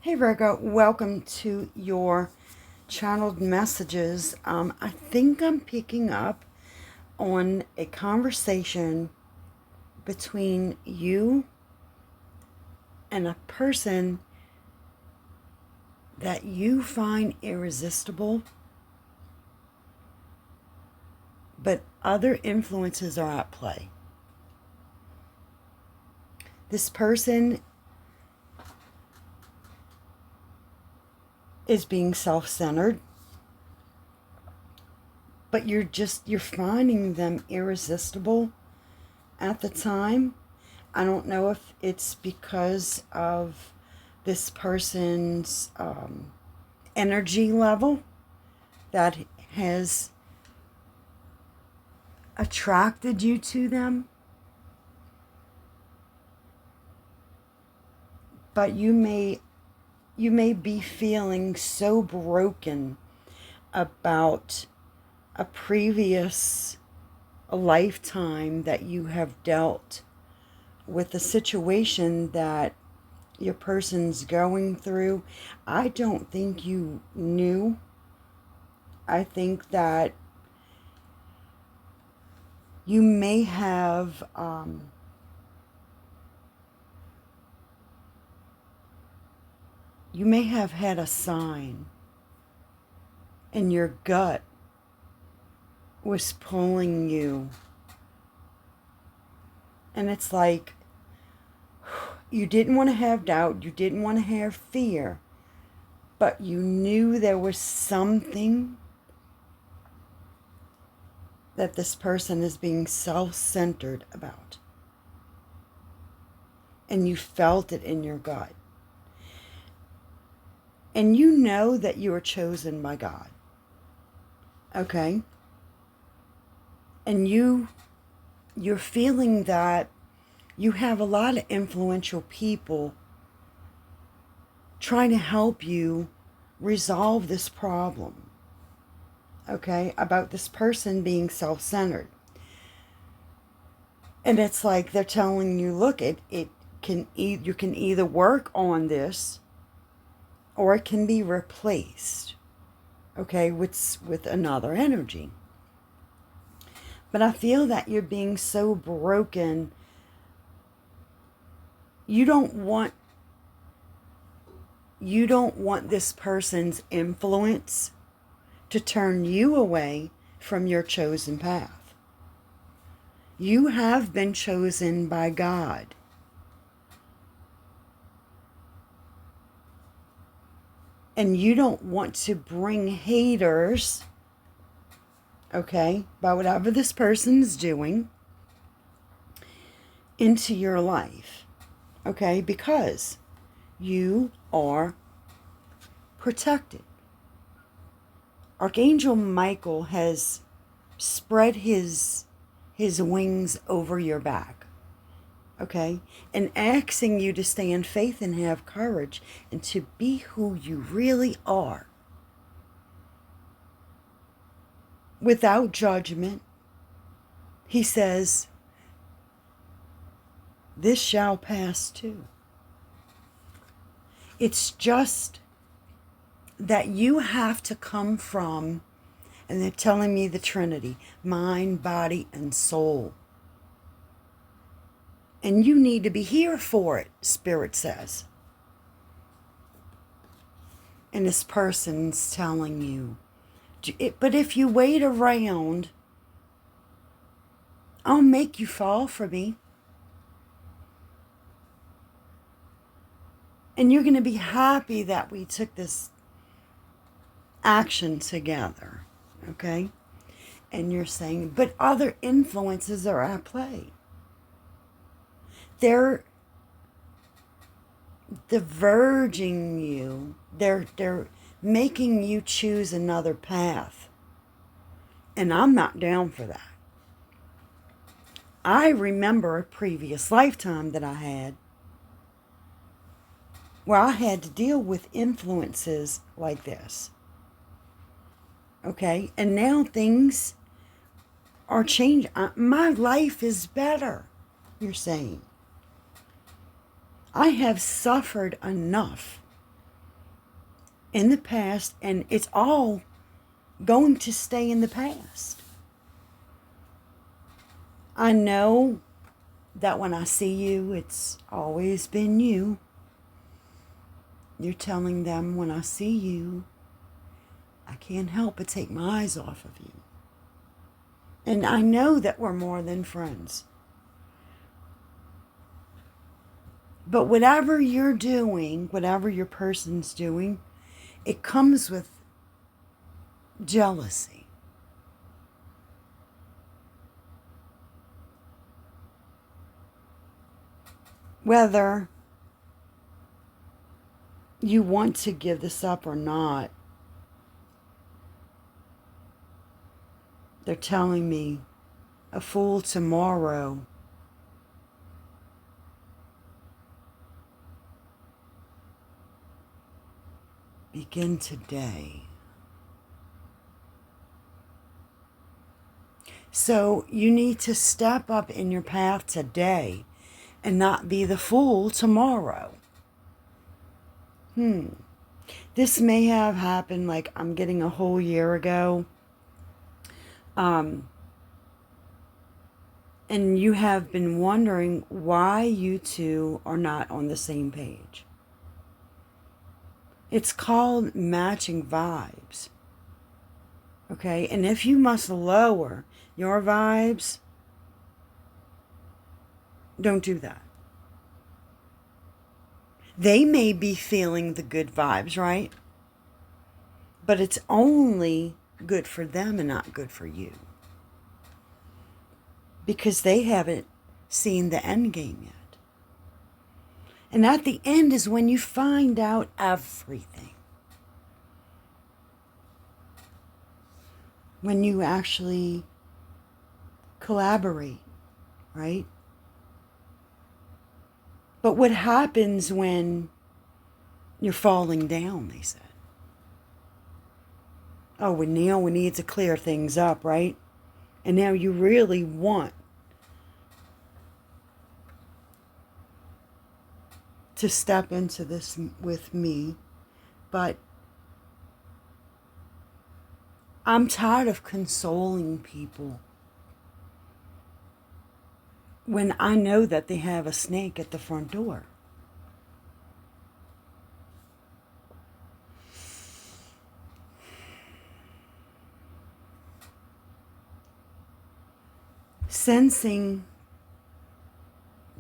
Hey Virgo, welcome to your channeled messages. I think I'm picking up on a conversation between you and a person that you find irresistible, but other influences are at play. This person is being self-centered, but you're finding them irresistible at the time. I don't know if it's because of this person's energy level that has attracted you to them, but you may be feeling so broken about a previous lifetime that you have dealt with the situation that your person's going through. I don't think you knew. I think that you may have had a sign, and your gut was pulling you. And it's like you didn't want to have doubt, you didn't want to have fear, but you knew there was something that this person is being self-centered about. And you felt it in your gut. And you know that you are chosen by God. Okay? And you're feeling that you have a lot of influential people trying to help you resolve this problem. Okay? About this person being self-centered. And it's like they're telling you, look, you can either work on this, or it can be replaced, okay, with another energy. But I feel that you're being so broken. You don't want this person's influence to turn you away from your chosen path. You have been chosen by God. And you don't want to bring haters, okay, by whatever this person's doing into your life, okay, because you are protected. Archangel Michael has spread his wings over your back. Okay, and asking you to stay in faith and have courage and to be who you really are. Without judgment. He says, this shall pass too. It's just that you have to come from, and they're telling me the Trinity, mind, body, and soul. And you need to be here for it, Spirit says. And this person's telling you, but if you wait around, I'll make you fall for me. And you're going to be happy that we took this action together, okay? And you're saying, but other influences are at play. They're diverging you. They're making you choose another path. And I'm not down for that. I remember a previous lifetime that I had where I had to deal with influences like this. Okay? And now things are changing. My life is better, you're saying. I have suffered enough in the past, and it's all going to stay in the past. I know that when I see you, it's always been you. You're telling them, when I see you, I can't help but take my eyes off of you. And I know that we're more than friends. But whatever you're doing, whatever your person's doing, it comes with jealousy. Whether you want to give this up or not, they're telling me a fool tomorrow begin today. So you need to step up in your path today and not be the fool tomorrow. This may have happened, like, I'm getting a whole year ago. And you have been wondering why you two are not on the same page. It's called matching vibes. Okay? And if you must lower your vibes, don't do that. They may be feeling the good vibes, right? But it's only good for them and not good for you. Because they haven't seen the end game yet. And at the end is when you find out everything. When you actually collaborate, right? But what happens when you're falling down, they said. Oh, well, now we need to clear things up, right? And now you really want to step into this with me, but I'm tired of consoling people when I know that they have a snake at the front door. Sensing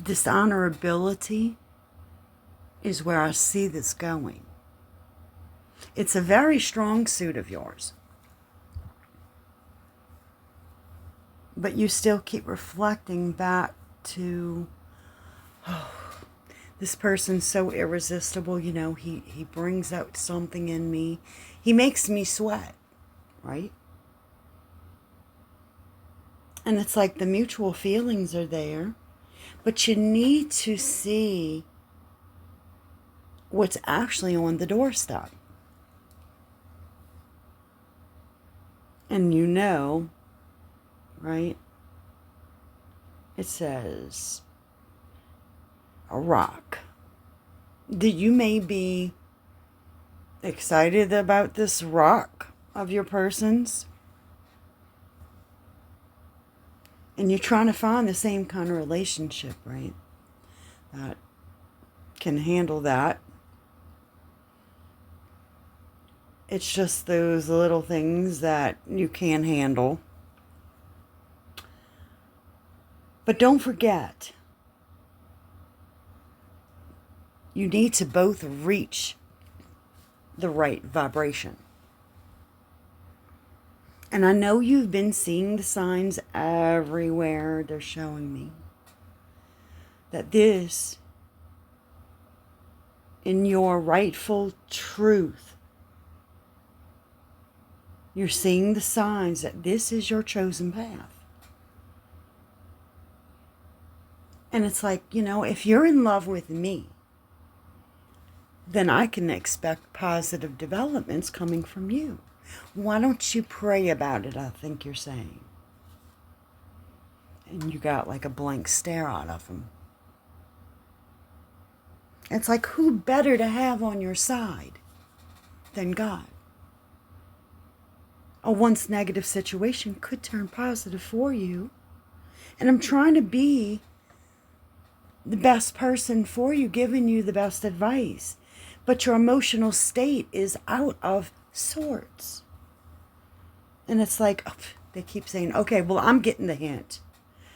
dishonorability is where I see this going. It's a very strong suit of yours. But you still keep reflecting back to, oh, this person's so irresistible, you know, he brings out something in me. He makes me sweat, right? And it's like the mutual feelings are there, but you need to see what's actually on the doorstep. And you know, right? It says a rock. You may be excited about this rock of your person's, and you're trying to find the same kind of relationship, right? That can handle that. It's just those little things that you can handle. But don't forget, you need to both reach the right vibration. And I know you've been seeing the signs everywhere. They're showing me that this, in your rightful truth, you're seeing the signs that this is your chosen path. And it's like, you know, if you're in love with me, then I can expect positive developments coming from you. Why don't you pray about it, I think you're saying. And you got like a blank stare out of him. It's like, who better to have on your side than God. A once negative situation could turn positive for you. And I'm trying to be the best person for you, giving you the best advice. But your emotional state is out of sorts. And it's like, oh, they keep saying, okay, well, I'm getting the hint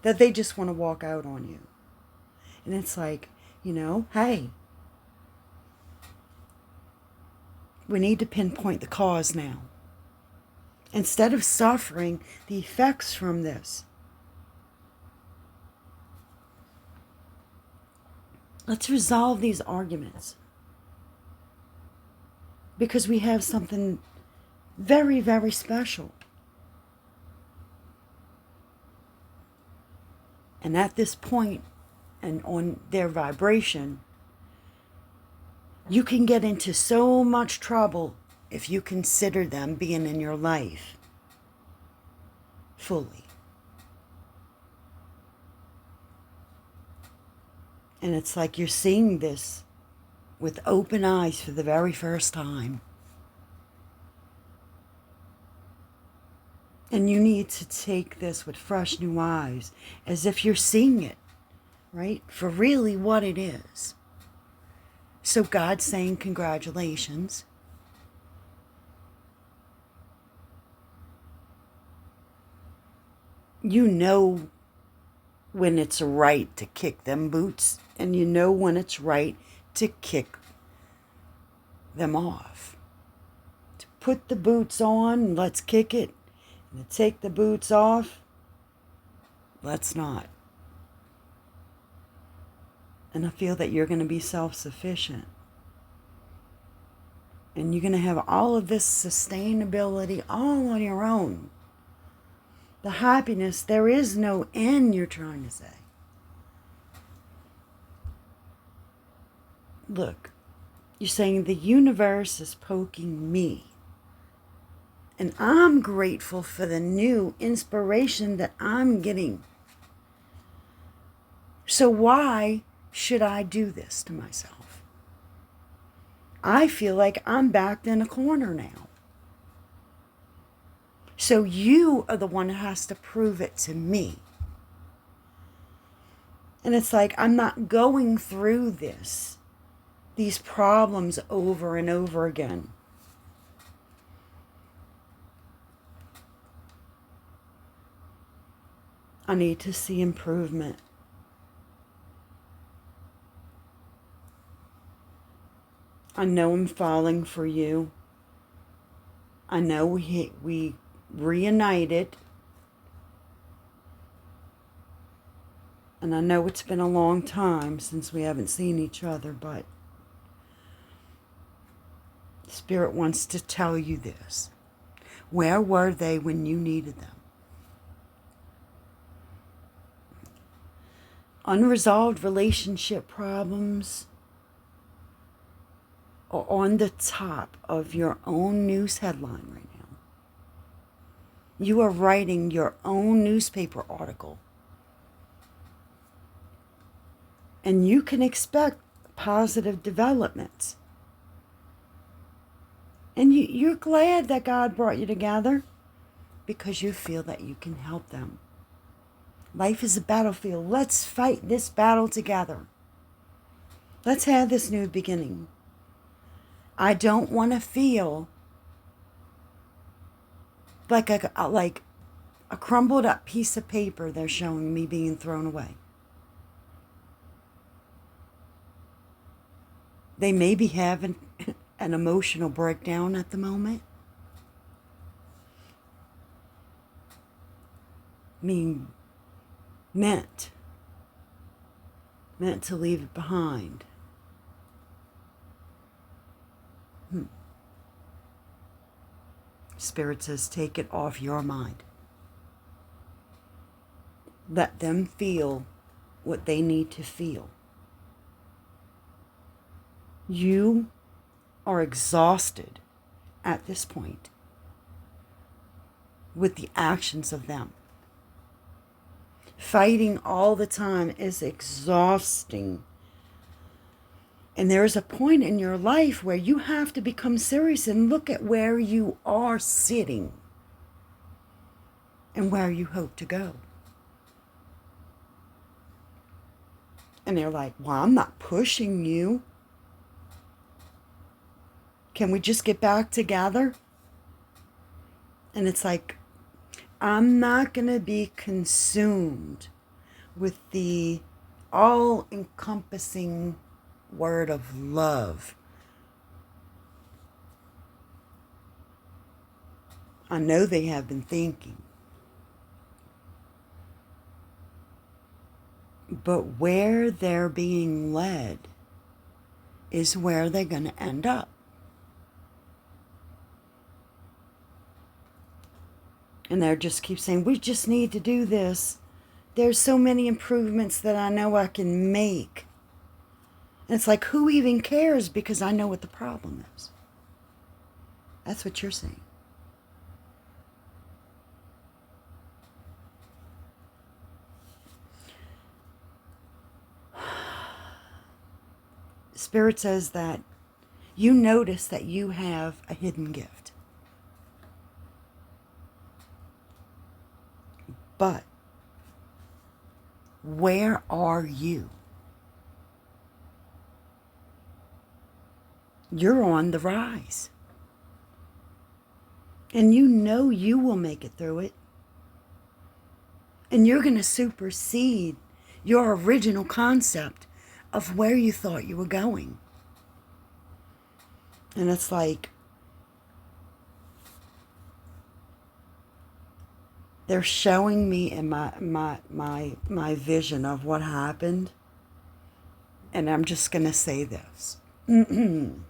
that they just want to walk out on you. And it's like, hey, we need to pinpoint the cause now. Instead of suffering the effects from this, let's resolve these arguments. Because we have something very, very special. And at this point, and on their vibration, you can get into so much trouble if you consider them being in your life fully. And it's like you're seeing this with open eyes for the very first time. And you need to take this with fresh new eyes, as if you're seeing it, right, for really what it is. So God's saying congratulations. You know when it's right to kick them boots, and you know when it's right to kick them off. To put the boots on, let's kick it. And to take the boots off, let's not. And I feel that you're going to be self-sufficient. And you're going to have all of this sustainability all on your own. The happiness, there is no end, you're trying to say. Look, you're saying the universe is poking me. And I'm grateful for the new inspiration that I'm getting. So why should I do this to myself? I feel like I'm backed in a corner now. So you are the one that has to prove it to me. And it's like I'm not going through these problems over and over again. I need to see improvement. I know I'm falling for you. I know we reunited. And I know it's been a long time since we haven't seen each other, but Spirit wants to tell you this. Where were they when you needed them? Unresolved relationship problems are on the top of your own news headline right now. You are writing your own newspaper article. And you can expect positive developments. And you're glad that God brought you together because you feel that you can help them. Life is a battlefield. Let's fight this battle together. Let's have this new beginning. I don't want to feel like a crumbled up piece of paper they're showing me being thrown away. They may be having an emotional breakdown at the moment. Meant to leave it behind. Spirit says, take it off your mind. Let them feel what they need to feel. You are exhausted at this point with the actions of them. Fighting all the time is exhausting. And there's a point in your life where you have to become serious and look at where you are sitting and where you hope to go. And they're like, well, I'm not pushing you. Can we just get back together? And it's like, I'm not going to be consumed with the all-encompassing word of love. I know they have been thinking. But where they're being led is where they're going to end up. And they just keep saying, we just need to do this. There's so many improvements that I know I can make. And it's like, who even cares? Because I know what the problem is. That's what you're saying. Spirit says that you notice that you have a hidden gift. But where are you? You're on the rise. And you know you will make it through it. And you're going to supersede your original concept of where you thought you were going. And it's like, they're showing me in my vision of what happened. And I'm just going to say this. Am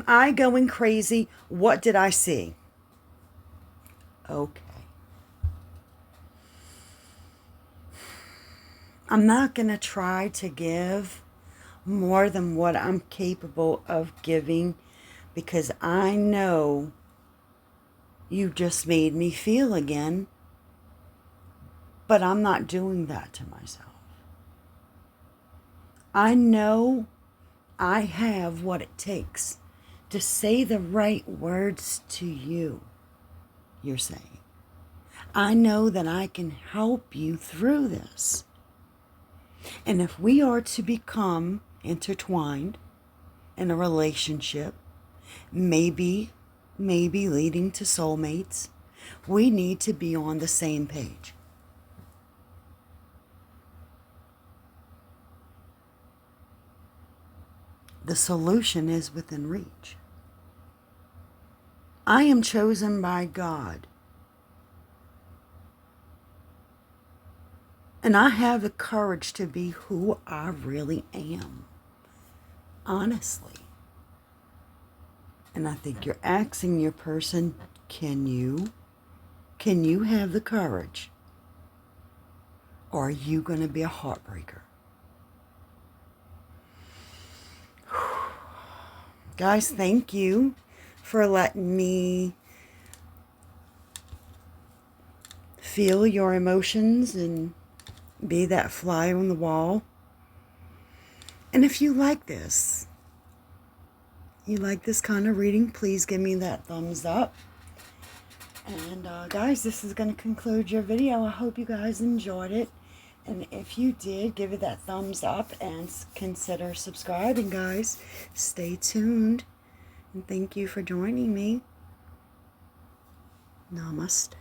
I going crazy? What did I see? Okay. I'm not going to try to give more than what I'm capable of giving, because I know you just made me feel again, but I'm not doing that to myself. I know I have what it takes to say the right words to you, you're saying. I know that I can help you through this. And if we are to become intertwined in a relationship, maybe leading to soulmates, we need to be on the same page. The solution is within reach. I am chosen by God. And I have the courage to be who I really am. Honestly. And I think you're asking your person, can you have the courage? Or are you going to be a heartbreaker? Guys, thank you for letting me feel your emotions and be that fly on the wall. And if you like this, kind of reading, please give me that thumbs up. And guys, this is going to conclude your video. I hope you guys enjoyed it. And if you did, give it that thumbs up and consider subscribing, guys. Stay tuned. And thank you for joining me. Namaste.